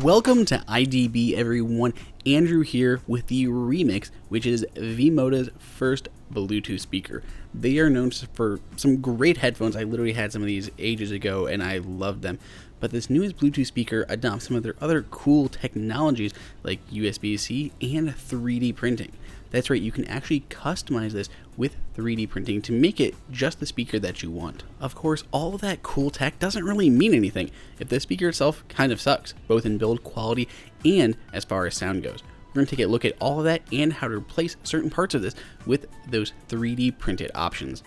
Welcome to IDB, everyone. Andrew here with the REMIX, which is V-Moda's first Bluetooth speaker. They are known for some great headphones. I literally had some of these ages ago and I loved them. But this newest Bluetooth speaker adopts some of their other cool technologies like USB-C and 3D printing. That's right, you can actually customize this with 3D printing to make it just the speaker that you want. Of course, all of that cool tech doesn't really mean anything if the speaker itself kind of sucks, both in build quality and as far as sound goes. We're going to take a look at all of that and how to replace certain parts of this with those 3D printed options.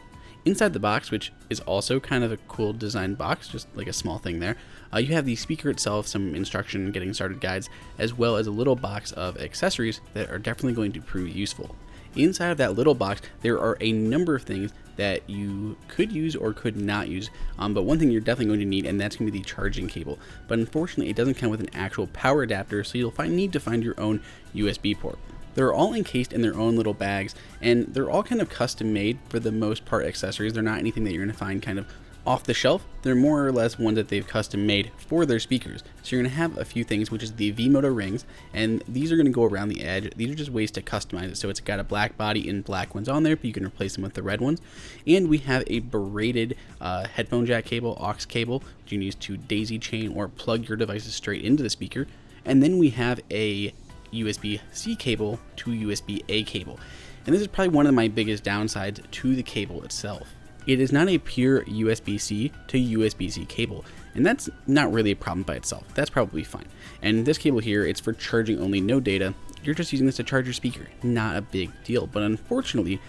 Inside the box, which is also kind of a cool design box, just like a small thing there, you have the speaker itself, some instruction, getting started guides, as well as a little box of accessories that are definitely going to prove useful. Inside of that little box, there are a number of things that you could use or could not use, but one thing you're definitely going to need, and that's going to be the charging cable. But unfortunately, it doesn't come with an actual power adapter, so you'll need to find your own USB port. They're all encased in their own little bags, and they're all kind of custom made for the most part accessories. They're not anything that you're going to find kind of off the shelf. They're more or less ones that they've custom made for their speakers. So you're going to have a few things, which is the V-Moda rings, and these are going to go around the edge. These are just ways to customize it. So it's got a black body and black ones on there, but you can replace them with the red ones. And we have a braided headphone jack cable, aux cable, which you can use to daisy chain or plug your devices straight into the speaker. And then we have a USB-C cable to USB-A cable. And this is probably one of my biggest downsides to the cable itself. It is not a pure USB-C to USB-C cable, and that's not really a problem by itself. That's probably fine. And this cable here, it's for charging only, no data. You're just using this to charge your speaker. Not a big deal, but unfortunately,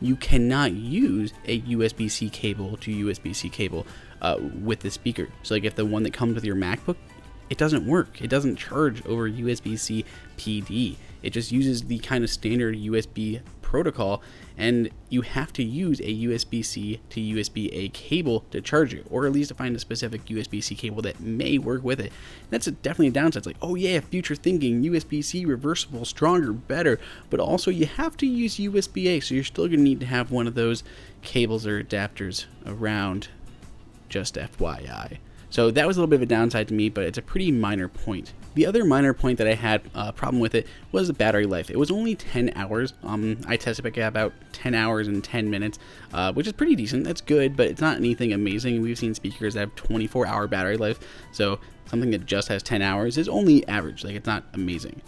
you cannot use a USB-C cable to USB-C cable with the speaker. So like if the one that comes with your MacBook, it doesn't work. It doesn't charge over USB-C PD. It just uses the kind of standard USB protocol, and you have to use a USB-C to USB-A cable to charge it, or at least to find a specific USB-C cable that may work with it. That's definitely a downside. It's like, oh yeah, future thinking, USB-C, reversible, stronger, better, but also you have to use USB-A, so you're still going to need to have one of those cables or adapters around, just FYI. So that was a little bit of a downside to me, but it's a pretty minor point. The other minor point that I had a problem with it was the battery life. It was only 10 hours. I tested it at about 10 hours and 10 minutes, which is pretty decent. That's good, but it's not anything amazing. We've seen speakers that have 24-hour battery life, so something that just has 10 hours is only average. Like, it's not amazing.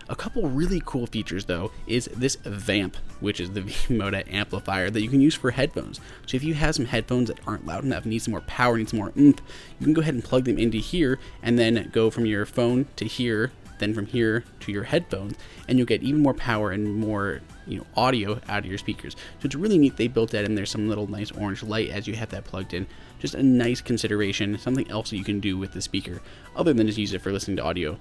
A couple really cool features though is this vamp, which is the V-Moda amplifier that you can use for headphones. So if you have some headphones that aren't loud enough, need some more power, need some more oomph, you can go ahead and plug them into here and then go from your phone to here, then from here to your headphones, and you'll get even more power and more audio out of your speakers. So it's really neat they built that in. There's some little nice orange light as you have that plugged in. Just a nice consideration, something else that you can do with the speaker other than just use it for listening to audio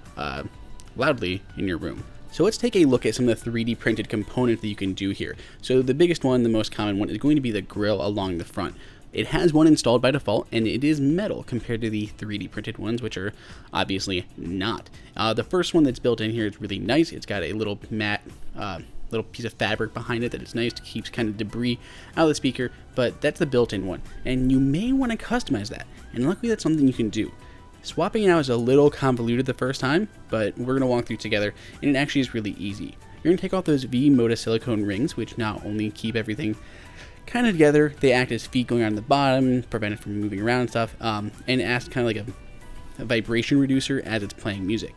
loudly in your room. So let's take a look at some of the 3D printed components that you can do here. So the biggest one, the most common one, is going to be the grill along the front. It has one installed by default, and it is metal compared to the 3D printed ones, which are obviously not. The first one that's built in here is really nice. It's got a little matte little piece of fabric behind it that is nice to keep kind of debris out of the speaker, but that's the built-in one. And you may want to customize that, and luckily that's something you can do. Swapping it out is a little convoluted the first time, but we're going to walk through together, and it actually is really easy. You're going to take off those V-Moda silicone rings, which not only keep everything kind of together, they act as feet going on the bottom, prevent it from moving around and stuff, and act kind of like a vibration reducer as it's playing music.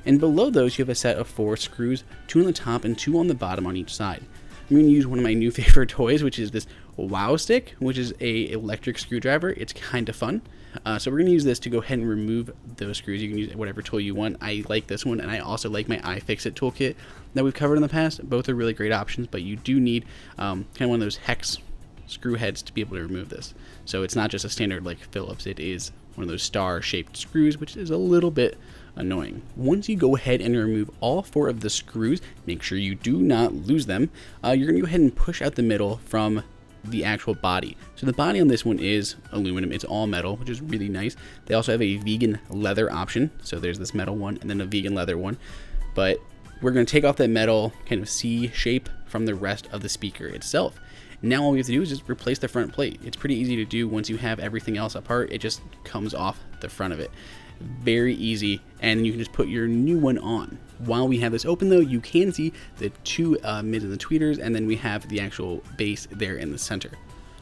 And below those, you have a set of 4 screws, 2 on the top and 2 on the bottom on each side. I'm going to use one of my new favorite toys, which is this Wow Stick, which is a electric screwdriver. It's kind of fun. So we're going to use this to go ahead and remove those screws. You can use whatever tool you want. I like this one, and I also like my iFixit toolkit that we've covered in the past. Both are really great options, but you do need kind of one of those hex screw heads to be able to remove this. So it's not just a standard like Phillips. It is one of those star-shaped screws, which is a little bit annoying. Once you go ahead and remove all 4 of the screws, make sure you do not lose them. You're going to go ahead and push out the middle from the actual body. So the body on this one is aluminum. It's all metal, which is really nice. They also have a vegan leather option. So there's this metal one and then a vegan leather one. But we're going to take off that metal kind of C shape from the rest of the speaker itself. Now all we have to do is just replace the front plate. It's pretty easy to do once you have everything else apart. It just comes off the front of it. Very easy, and you can just put your new one on. While we have this open though, you can see the two mids and the tweeters, and then we have the actual bass there in the center.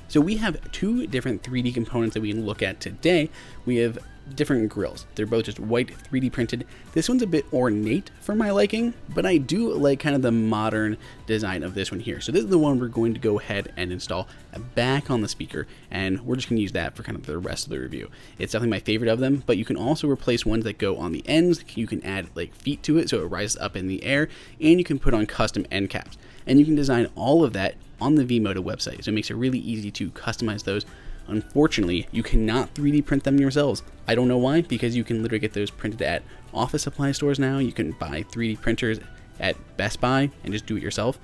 So we have two different 3D components that we can look at today. We have different grills. They're both just white 3D printed. This one's a bit ornate for my liking, but I do like kind of the modern design of this one here. So this is the one we're going to go ahead and install back on the speaker, and we're just going to use that for kind of the rest of the review. It's definitely my favorite of them, but you can also replace ones that go on the ends. You can add like feet to it so it rises up in the air, and you can put on custom end caps. And you can design all of that on the V-Moda website, so it makes it really easy to customize those. Unfortunately, you cannot 3D print them yourselves. I don't know why, because you can literally get those printed at office supply stores now. You can buy 3D printers at Best Buy and just do it yourself.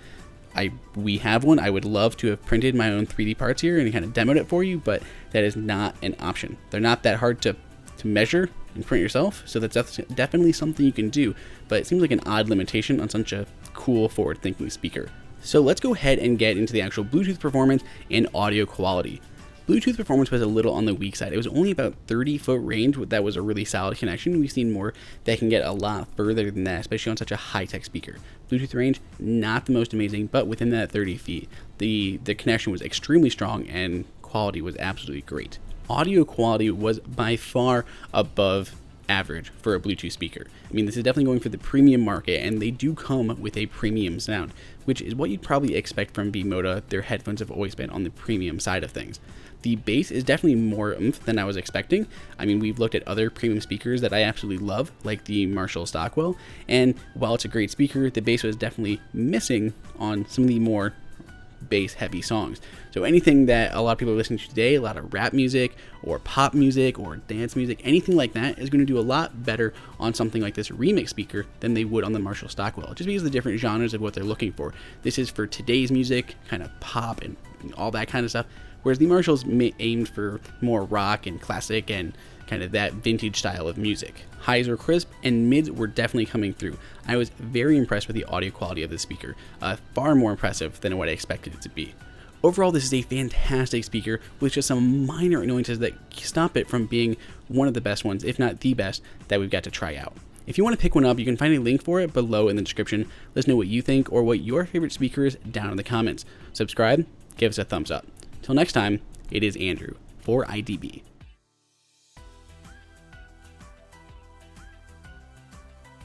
We have one. I would love to have printed my own 3D parts here and kind of demoed it for you, but that is not an option. They're not that hard to measure and print yourself, so that's definitely something you can do, but it seems like an odd limitation on such a cool, forward-thinking speaker. So let's go ahead and get into the actual Bluetooth performance and audio quality. Bluetooth performance was a little on the weak side. It was only about 30-foot range. That was a really solid connection. We've seen more that can get a lot further than that, especially on such a high-tech speaker. Bluetooth range, not the most amazing, but within that 30 feet, the connection was extremely strong and quality was absolutely great. Audio quality was by far above average for a Bluetooth speaker. I mean, this is definitely going for the premium market, and they do come with a premium sound, which is what you'd probably expect from V-Moda. Their headphones have always been on the premium side of things. The bass is definitely more oomph than I was expecting. I mean, we've looked at other premium speakers that I absolutely love, like the Marshall Stockwell, and while it's a great speaker, the bass was definitely missing on some of the more bass heavy songs. So anything that a lot of people are listening to today, a lot of rap music or pop music or dance music, anything like that is going to do a lot better on something like this REMIX speaker than they would on the Marshall Stockwell, just because of the different genres of what they're looking for. This is for today's music, kind of pop and all that kind of stuff, whereas the Marshall's aimed for more rock and classic and kind of that vintage style of music. Highs were crisp and mids were definitely coming through. I was very impressed with the audio quality of this speaker, far more impressive than what I expected it to be. Overall, this is a fantastic speaker with just some minor annoyances that stop it from being one of the best ones, if not the best, that we've got to try out. If you want to pick one up, you can find a link for it below in the description. Let us know what you think or what your favorite speaker is down in the comments. Subscribe, give us a thumbs up. Till next time, it is Andrew for IDB.